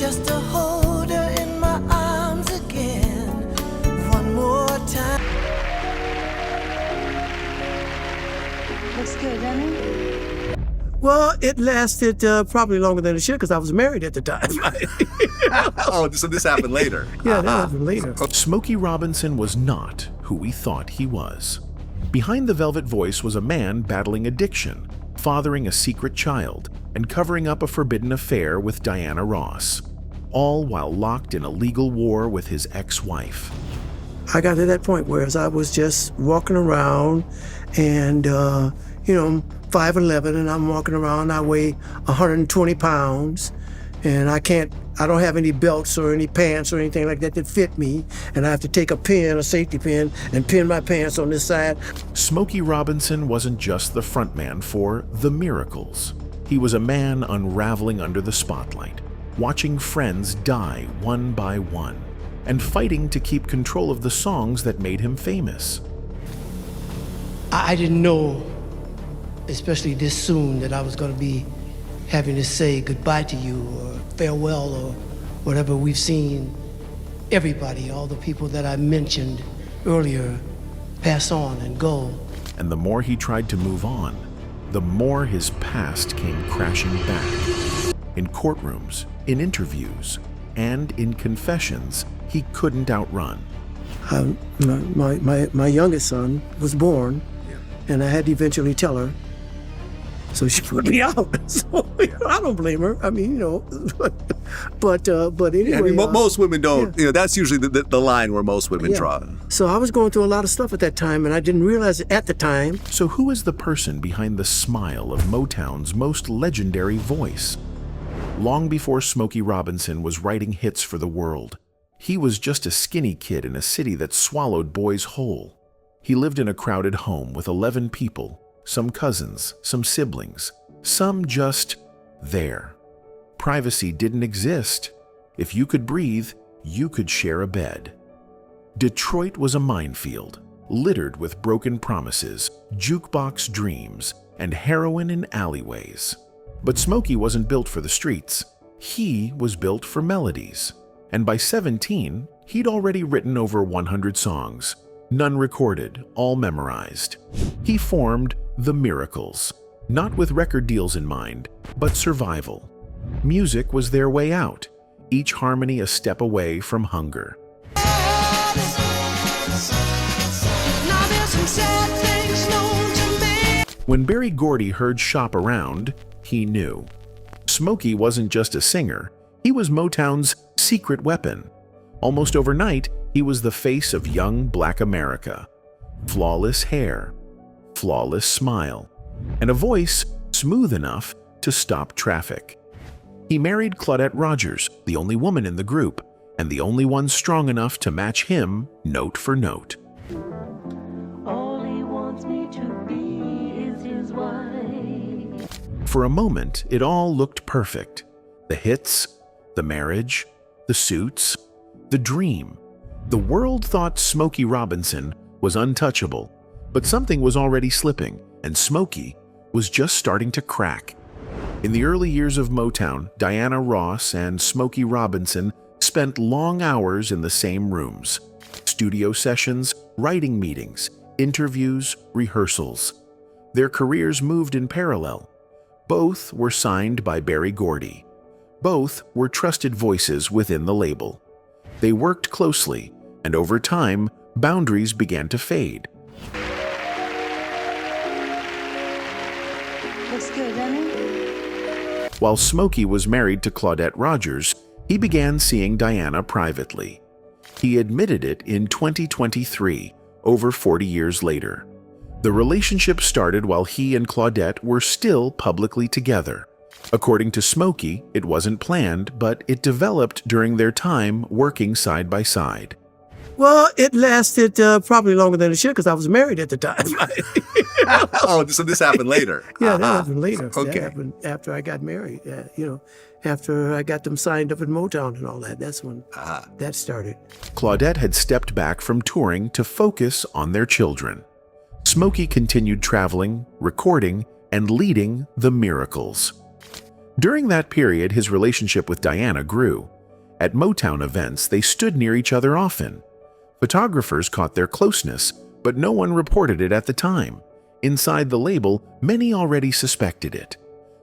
just to hold her in my arms again one more time. Looks good, doesn't it? Well, it lasted probably longer than it should because I was married at the time. Oh, so this happened later. Yeah, that happened later. Smokey Robinson was not who we thought he was. Behind the velvet voice was a man battling addiction, fathering a secret child, and covering up a forbidden affair with Diana Ross, all while locked in a legal war with his ex-wife. I got to that point where I was just walking around and, 5'11", and I'm walking around, I weigh 120 pounds, and I don't have any belts or any pants or anything like that fit me, and I have to take a safety pin, and pin my pants on this side. Smokey Robinson wasn't just the frontman for The Miracles. He was a man unraveling under the spotlight, watching friends die one by one, and fighting to keep control of the songs that made him famous. I didn't know, especially this soon, that I was going to be having to say goodbye to you or farewell or whatever. We've seen everybody, all the people that I mentioned earlier, pass on and go. And the more he tried to move on, the more his past came crashing back. In courtrooms, in interviews, and in confessions he couldn't outrun. My youngest son was born, and I had to eventually tell her. So she put me out. So I don't blame her. I mean, but anyway. Yeah, I mean, most women don't. Yeah. That's usually the line where most women draw. So I was going through a lot of stuff at that time, and I didn't realize it at the time. So who is the person behind the smile of Motown's most legendary voice? Long before Smokey Robinson was writing hits for the world, he was just a skinny kid in a city that swallowed boys whole. He lived in a crowded home with 11 people, some cousins, some siblings, some just there. Privacy didn't exist. If you could breathe, you could share a bed. Detroit was a minefield, littered with broken promises, jukebox dreams, and heroin in alleyways. But Smokey wasn't built for the streets. He was built for melodies. And by 17, he'd already written over 100 songs, none recorded, all memorized. He formed The Miracles, not with record deals in mind, but survival. Music was their way out, each harmony a step away from hunger. When Berry Gordy heard Shop Around, he knew. Smokey wasn't just a singer, he was Motown's secret weapon. Almost overnight, he was the face of young Black America. Flawless hair, flawless smile, and a voice smooth enough to stop traffic. He married Claudette Rogers, the only woman in the group, and the only one strong enough to match him note for note. All he wants me to be is his wife. For a moment, it all looked perfect. The hits, the marriage, the suits, the dream. The world thought Smokey Robinson was untouchable, but something was already slipping, and Smokey was just starting to crack. In the early years of Motown, Diana Ross and Smokey Robinson spent long hours in the same rooms. Studio sessions, writing meetings, interviews, rehearsals. Their careers moved in parallel. Both were signed by Berry Gordy. Both were trusted voices within the label. They worked closely, and over time, boundaries began to fade. Looks good, doesn't it? While Smokey was married to Claudette Rogers, he began seeing Diana privately. He admitted it in 2023, over 40 years later. The relationship started while he and Claudette were still publicly together. According to Smokey, it wasn't planned, but it developed during their time working side by side. Well, it lasted probably longer than it should because I was married at the time. Oh, so this happened later. Yeah, that happened later. Okay. That happened after I got married. After I got them signed up in Motown and all that. That's when that started. Claudette had stepped back from touring to focus on their children. Smokey continued traveling, recording, and leading The Miracles. During that period, his relationship with Diana grew. At Motown events, they stood near each other often. Photographers caught their closeness, but no one reported it at the time. Inside the label, many already suspected it.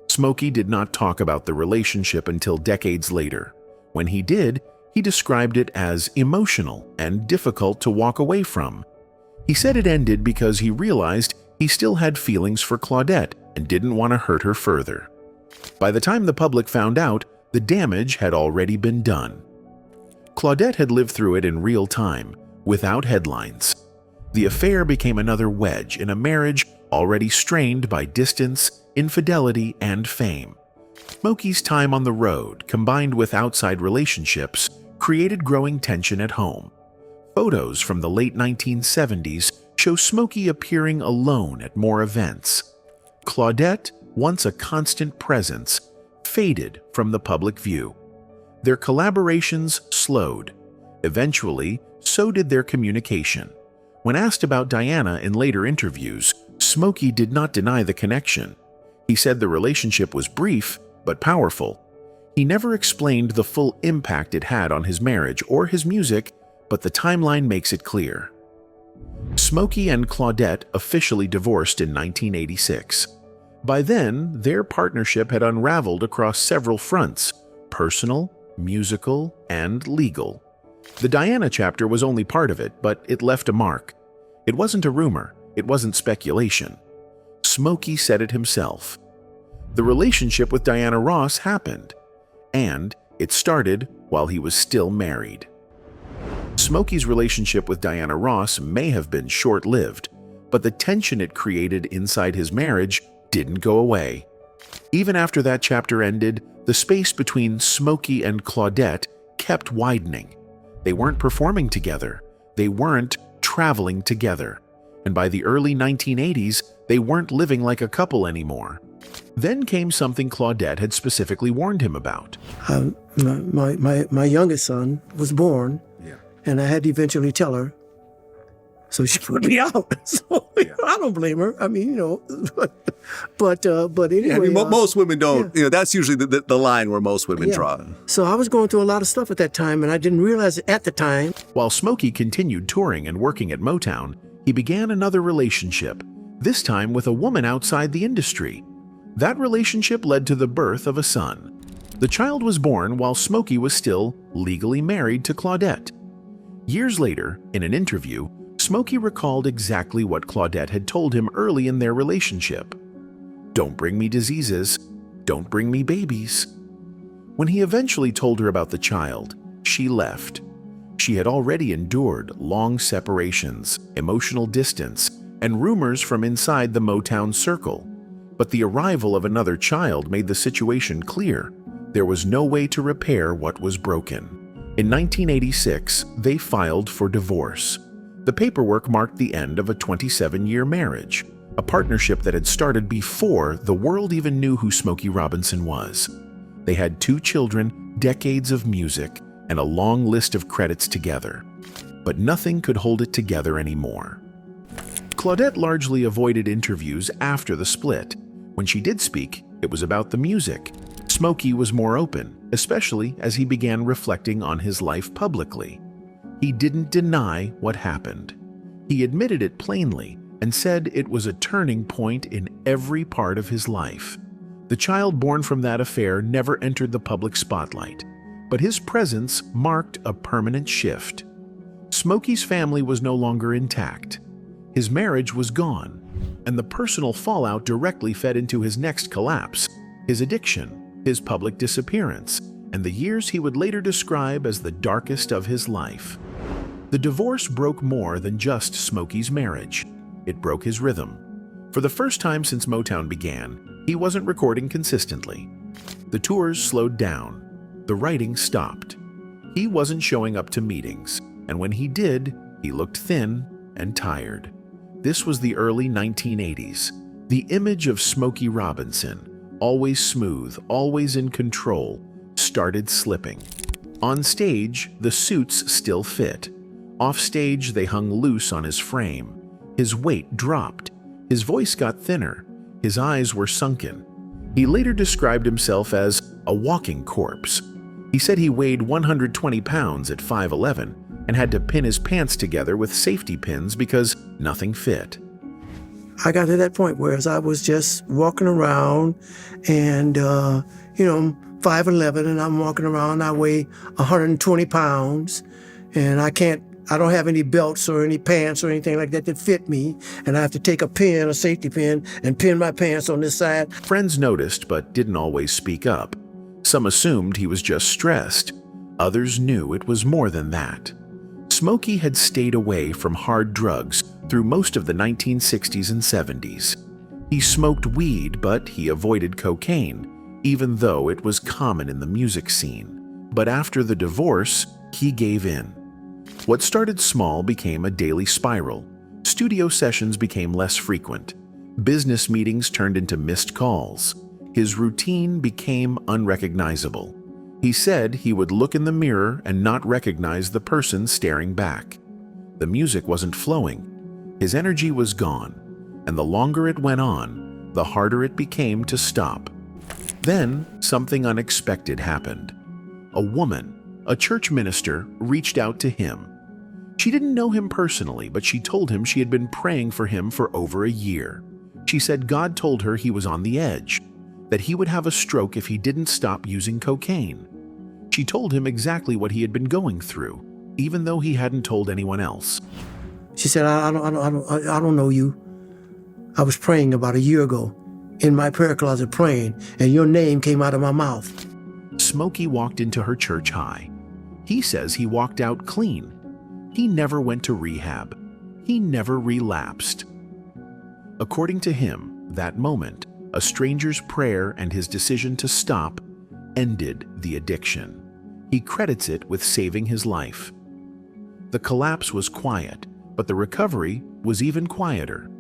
Smokey did not talk about the relationship until decades later. When he did, he described it as emotional and difficult to walk away from. He said it ended because he realized he still had feelings for Claudette and didn't want to hurt her further. By the time the public found out, the damage had already been done. Claudette had lived through it in real time, without headlines. The affair became another wedge in a marriage already strained by distance, infidelity, and fame. Smokey's time on the road, combined with outside relationships, created growing tension at home. Photos from the late 1970s show Smokey appearing alone at more events. Claudette, once a constant presence, faded from the public view. Their collaborations slowed. Eventually, so did their communication. When asked about Diana in later interviews, Smokey did not deny the connection. He said the relationship was brief but powerful. He never explained the full impact it had on his marriage or his music, but the timeline makes it clear. Smokey and Claudette officially divorced in 1986. By then, their partnership had unraveled across several fronts: personal, musical, and legal. The Diana chapter was only part of it, but it left a mark. It wasn't a rumor, it wasn't speculation. Smokey said it himself. The relationship with Diana Ross happened, and it started while he was still married. Smokey's relationship with Diana Ross may have been short-lived, but the tension it created inside his marriage didn't go away. Even after that chapter ended, the space between Smokey and Claudette kept widening. They weren't performing together, they weren't traveling together, and by the early 1980s, they weren't living like a couple anymore. Then came something Claudette had specifically warned him about. My youngest son was born, Yeah. and I had to eventually tell her. So she put me out. So I don't blame her. I mean, but anyway. Yeah, I mean, most women don't. You know, that's usually the line where most women draw. So I was going through a lot of stuff at that time, and I didn't realize it at the time. While Smokey continued touring and working at Motown, he began another relationship, this time with a woman outside the industry. That relationship led to the birth of a son. The child was born while Smokey was still legally married to Claudette. Years later, in an interview, Smokey recalled exactly what Claudette had told him early in their relationship. "Don't bring me diseases. Don't bring me babies." When he eventually told her about the child, she left. She had already endured long separations, emotional distance, and rumors from inside the Motown circle. But the arrival of another child made the situation clear. There was no way to repair what was broken. In 1986, they filed for divorce. The paperwork marked the end of a 27-year marriage, a partnership that had started before the world even knew who Smokey Robinson was. They had 2 children, decades of music, and a long list of credits together. But nothing could hold it together anymore. Claudette largely avoided interviews after the split. When she did speak, it was about the music. Smokey was more open, especially as he began reflecting on his life publicly. He didn't deny what happened. He admitted it plainly and said it was a turning point in every part of his life. The child born from that affair never entered the public spotlight, but his presence marked a permanent shift. Smokey's family was no longer intact. His marriage was gone, and the personal fallout directly fed into his next collapse, his addiction, his public disappearance, and the years he would later describe as the darkest of his life. The divorce broke more than just Smokey's marriage. It broke his rhythm. For the first time since Motown began, he wasn't recording consistently. The tours slowed down. The writing stopped. He wasn't showing up to meetings, and when he did, he looked thin and tired. This was the early 1980s. The image of Smokey Robinson, always smooth, always in control, started slipping. On stage, the suits still fit. Off stage, they hung loose on his frame. His weight dropped. His voice got thinner. His eyes were sunken. He later described himself as a walking corpse. He said he weighed 120 pounds at 5'11" and had to pin his pants together with safety pins because nothing fit. I got to that point where I was just walking around and, 5'11", and I'm walking around, I weigh 120 pounds, and I don't have any belts or any pants or anything like that fit me, and I have to take a safety pin, and pin my pants on this side. Friends noticed but didn't always speak up. Some assumed he was just stressed. Others knew it was more than that. Smokey had stayed away from hard drugs through most of the 1960s and 70s. He smoked weed, but he avoided cocaine, even though it was common in the music scene. But after the divorce, he gave in. What started small became a daily spiral. Studio sessions became less frequent. Business meetings turned into missed calls. His routine became unrecognizable. He said he would look in the mirror and not recognize the person staring back. The music wasn't flowing. His energy was gone, and the longer it went on, the harder it became to stop. Then, something unexpected happened. A woman, a church minister, reached out to him. She didn't know him personally, but she told him she had been praying for him for over a year. She said God told her he was on the edge, that he would have a stroke if he didn't stop using cocaine. She told him exactly what he had been going through, even though he hadn't told anyone else. She said, I don't know you. I was praying about a year ago in my prayer closet praying, and your name came out of my mouth. Smokey walked into her church high. He says he walked out clean. He never went to rehab. He never relapsed. According to him, that moment, a stranger's prayer and his decision to stop ended the addiction. He credits it with saving his life. The collapse was quiet, but the recovery was even quieter.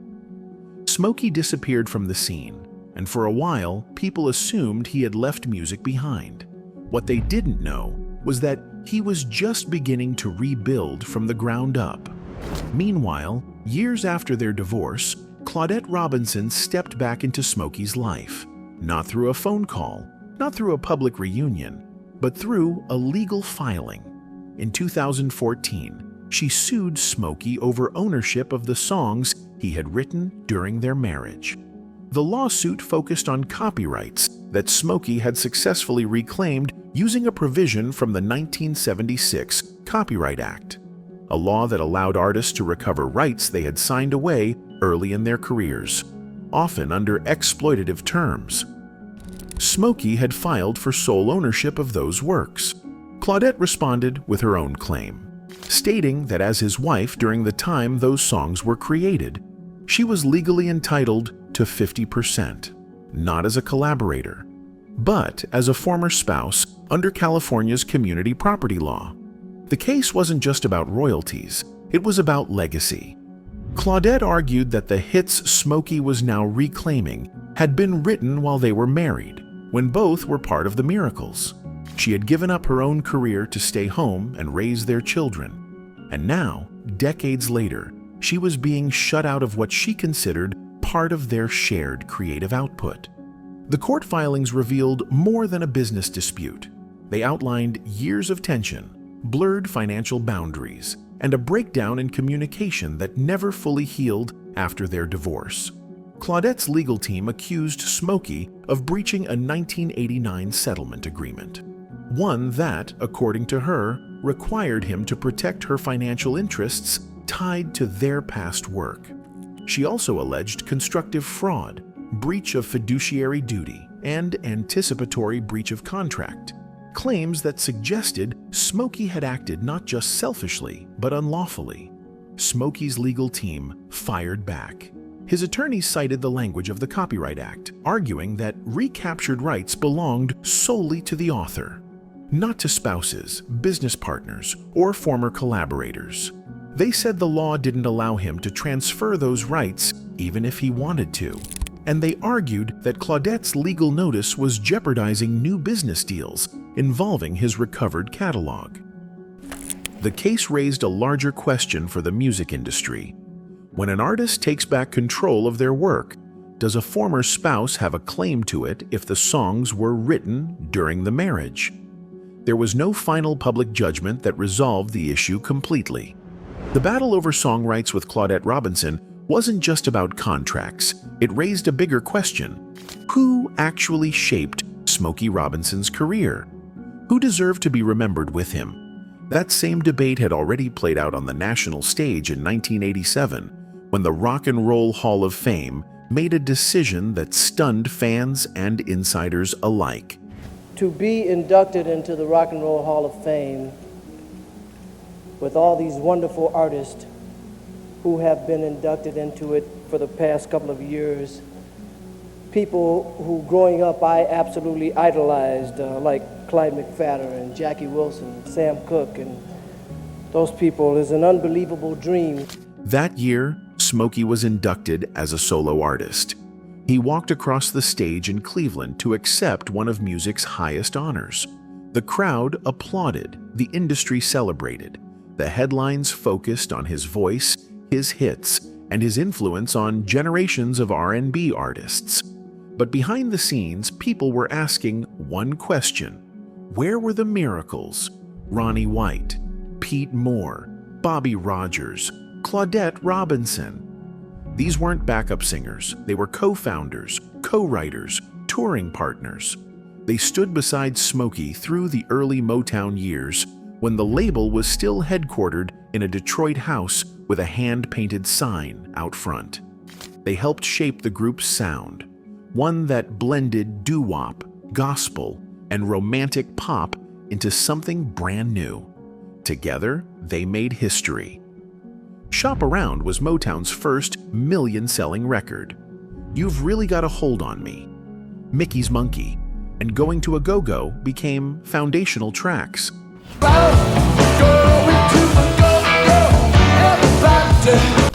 Smokey disappeared from the scene, and for a while, people assumed he had left music behind. What they didn't know was that he was just beginning to rebuild from the ground up. Meanwhile, years after their divorce, Claudette Robinson stepped back into Smokey's life, not through a phone call, not through a public reunion, but through a legal filing. In 2014, she sued Smokey over ownership of the songs he had written during their marriage. The lawsuit focused on copyrights that Smokey had successfully reclaimed using a provision from the 1976 Copyright Act, a law that allowed artists to recover rights they had signed away early in their careers, often under exploitative terms. Smokey had filed for sole ownership of those works. Claudette responded with her own claim, stating that as his wife during the time those songs were created, she was legally entitled to 50%, not as a collaborator, but as a former spouse under California's community property law. The case wasn't just about royalties, it was about legacy. Claudette argued that the hits Smokey was now reclaiming had been written while they were married, when both were part of the Miracles. She had given up her own career to stay home and raise their children. And now, decades later, she was being shut out of what she considered part of their shared creative output. The court filings revealed more than a business dispute. They outlined years of tension, blurred financial boundaries, and a breakdown in communication that never fully healed after their divorce. Claudette's legal team accused Smokey of breaching a 1989 settlement agreement, one that, according to her, required him to protect her financial interests tied to their past work. She also alleged constructive fraud, breach of fiduciary duty, and anticipatory breach of contract, claims that suggested Smokey had acted not just selfishly, but unlawfully. Smokey's legal team fired back. His attorneys cited the language of the Copyright Act, arguing that recaptured rights belonged solely to the author, not to spouses, business partners, or former collaborators. They said the law didn't allow him to transfer those rights even if he wanted to, and they argued that Claudette's legal notice was jeopardizing new business deals involving his recovered catalog. The case raised a larger question for the music industry. When an artist takes back control of their work, does a former spouse have a claim to it if the songs were written during the marriage? There was no final public judgment that resolved the issue completely. The battle over song rights with Claudette Robinson wasn't just about contracts. It raised a bigger question. Who actually shaped Smokey Robinson's career? Who deserved to be remembered with him? That same debate had already played out on the national stage in 1987, when the Rock and Roll Hall of Fame made a decision that stunned fans and insiders alike. To be inducted into the Rock and Roll Hall of Fame with all these wonderful artists who have been inducted into it for the past couple of years, people who growing up I absolutely idolized, like Clyde McPhatter and Jackie Wilson, Sam Cooke, and those people, is an unbelievable dream. That year, Smokey was inducted as a solo artist. He walked across the stage in Cleveland to accept one of music's highest honors. The crowd applauded, the industry celebrated. The headlines focused on his voice, his hits, and his influence on generations of R&B artists. But behind the scenes, people were asking one question. Where were the Miracles? Ronnie White, Pete Moore, Bobby Rogers, Claudette Robinson. These weren't backup singers. They were co-founders, co-writers, touring partners. They stood beside Smokey through the early Motown years when the label was still headquartered in a Detroit house with a hand-painted sign out front. They helped shape the group's sound, one that blended doo-wop, gospel, and romantic pop into something brand new. Together, they made history. Shop Around was Motown's first million-selling record. You've Really Got a Hold on Me, Mickey's Monkey, and Going to a Go-Go became foundational tracks.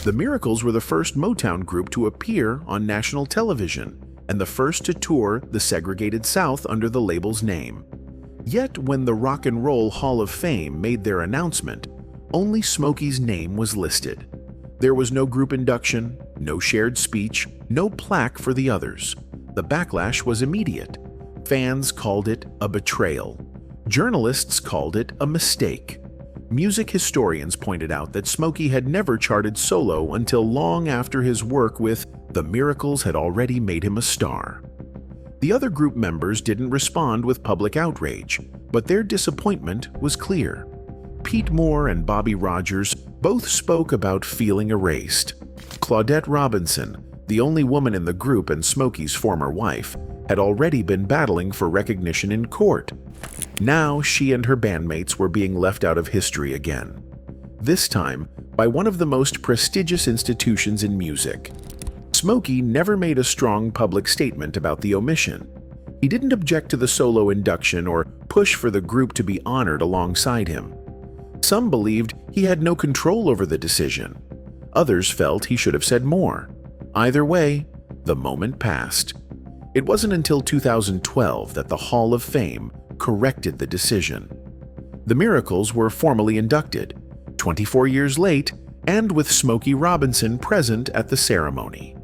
The Miracles were the first Motown group to appear on national television and the first to tour the segregated South under the label's name. Yet when the Rock and Roll Hall of Fame made their announcement, only Smokey's name was listed. There was no group induction, no shared speech, no plaque for the others. The backlash was immediate. Fans called it a betrayal. Journalists called it a mistake. Music historians pointed out that Smokey had never charted solo until long after his work with The Miracles had already made him a star. The other group members didn't respond with public outrage, but their disappointment was clear. Pete Moore and Bobby Rogers both spoke about feeling erased. Claudette Robinson, the only woman in the group and Smokey's former wife, had already been battling for recognition in court. Now she and her bandmates were being left out of history again. This time, by one of the most prestigious institutions in music. Smokey never made a strong public statement about the omission. He didn't object to the solo induction or push for the group to be honored alongside him. Some believed he had no control over the decision. Others felt he should have said more. Either way, the moment passed. It wasn't until 2012 that the Hall of Fame corrected the decision. The Miracles were formally inducted, 24 years late, and with Smokey Robinson present at the ceremony.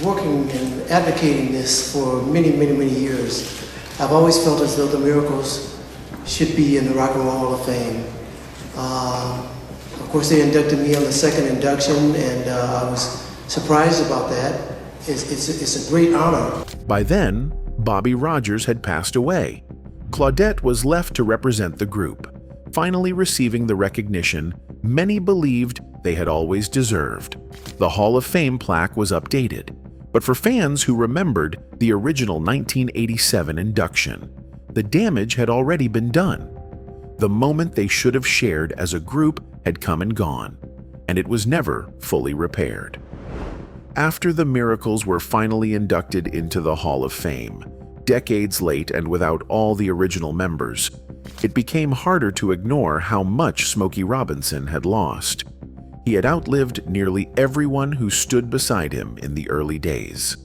Working and advocating this for many years, I've always felt as though the Miracles should be in the Rock and Roll Hall of Fame. Of course, they inducted me on the second induction, and I was surprised about that. It's a great honor. By then, Bobby Rogers had passed away. Claudette was left to represent the group, finally receiving the recognition many believed they had always deserved. The Hall of Fame plaque was updated, but for fans who remembered the original 1987 induction, the damage had already been done. The moment they should have shared as a group had come and gone, and it was never fully repaired. After the Miracles were finally inducted into the Hall of Fame, decades late and without all the original members, it became harder to ignore how much Smokey Robinson had lost. He had outlived nearly everyone who stood beside him in the early days.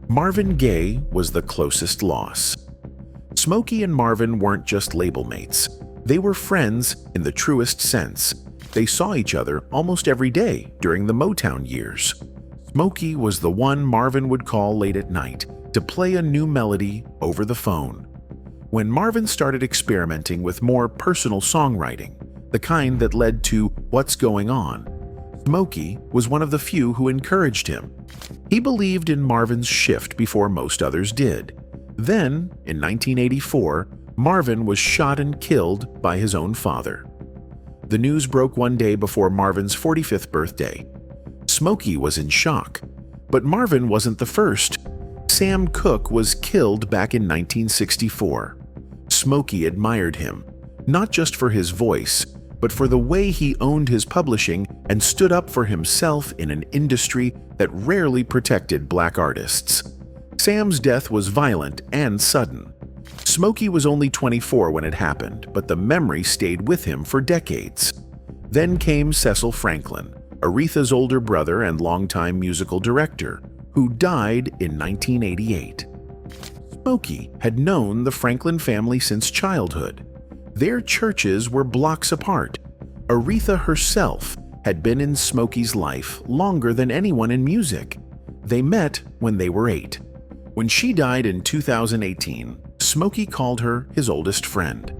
Marvin Gaye was the closest loss. Smokey and Marvin weren't just label mates. They were friends in the truest sense. They saw each other almost every day during the Motown years. Smokey was the one Marvin would call late at night to play a new melody over the phone. When Marvin started experimenting with more personal songwriting, the kind that led to What's Going On, Smokey was one of the few who encouraged him. He believed in Marvin's shift before most others did. Then, in 1984, Marvin was shot and killed by his own father. The news broke one day before Marvin's 45th birthday. Smokey was in shock, but Marvin wasn't the first. Sam Cooke was killed back in 1964. Smokey admired him, not just for his voice, but for the way he owned his publishing and stood up for himself in an industry that rarely protected black artists. Sam's death was violent and sudden. Smokey was only 24 when it happened, but the memory stayed with him for decades. Then came Cecil Franklin, Aretha's older brother and longtime musical director, who died in 1988. Smokey had known the Franklin family since childhood. Their churches were blocks apart. Aretha herself had been in Smokey's life longer than anyone in music. They met when they were 8. When she died in 2018, Smokey called her his oldest friend.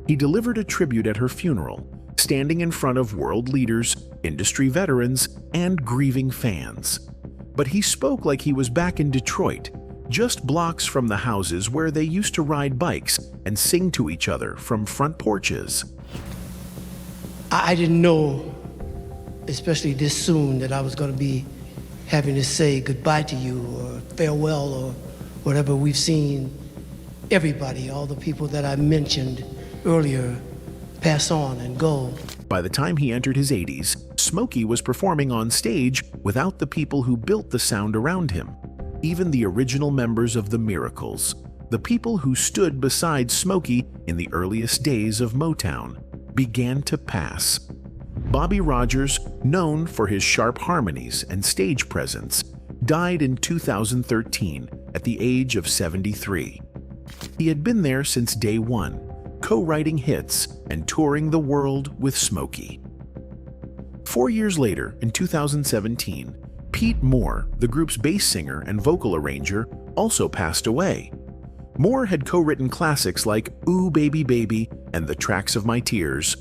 He delivered a tribute at her funeral, standing in front of world leaders, industry veterans, and grieving fans. But he spoke like he was back in Detroit, just blocks from the houses where they used to ride bikes and sing to each other from front porches. I didn't know, especially this soon, that I was going to be having to say goodbye to you or farewell or whatever. We've seen everybody, all the people that I mentioned earlier, pass on and go. By the time he entered his 80s, Smokey was performing on stage without the people who built the sound around him. Even the original members of the Miracles, the people who stood beside Smokey in the earliest days of Motown, began to pass. Bobby Rogers, known for his sharp harmonies and stage presence, died in 2013 at the age of 73. He had been there since day one, co-writing hits and touring the world with Smokey. 4 years later, in 2017, Pete Moore, the group's bass singer and vocal arranger, also passed away. Moore had co-written classics like Ooh Baby Baby and The Tracks of My Tears.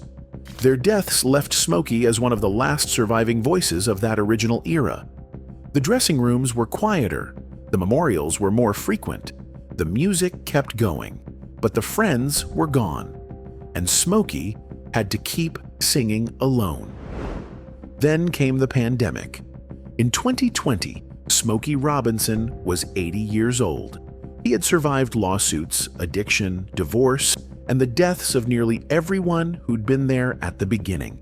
Their deaths left Smokey as one of the last surviving voices of that original era. The dressing rooms were quieter, the memorials were more frequent, the music kept going, but the friends were gone, and Smokey had to keep singing alone. Then came the pandemic. In 2020, Smokey Robinson was 80 years old. He had survived lawsuits, addiction, divorce, and the deaths of nearly everyone who'd been there at the beginning.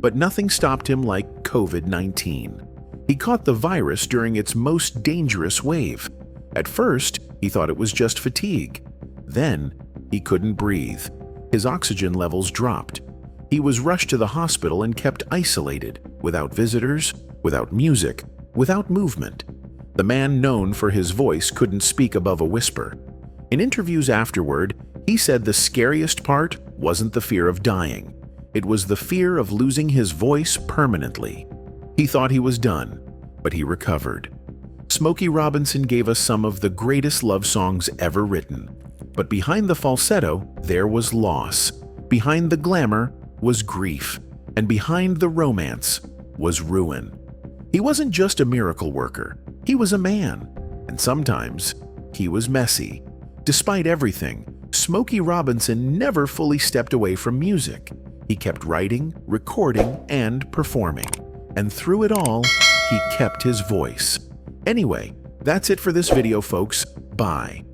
But nothing stopped him like COVID-19. He caught the virus during its most dangerous wave. At first, he thought it was just fatigue. Then, he couldn't breathe. His oxygen levels dropped. He was rushed to the hospital and kept isolated, without visitors, without music, without movement. The man known for his voice couldn't speak above a whisper. In interviews afterward, he said the scariest part wasn't the fear of dying. It was the fear of losing his voice permanently. He thought he was done, but he recovered. Smokey Robinson gave us some of the greatest love songs ever written. But behind the falsetto, there was loss. Behind the glamour was grief. And behind the romance was ruin. He wasn't just a miracle worker. He was a man. And sometimes, he was messy. Despite everything, Smokey Robinson never fully stepped away from music. He kept writing, recording, and performing. And through it all, he kept his voice. Anyway, that's it for this video, folks. Bye.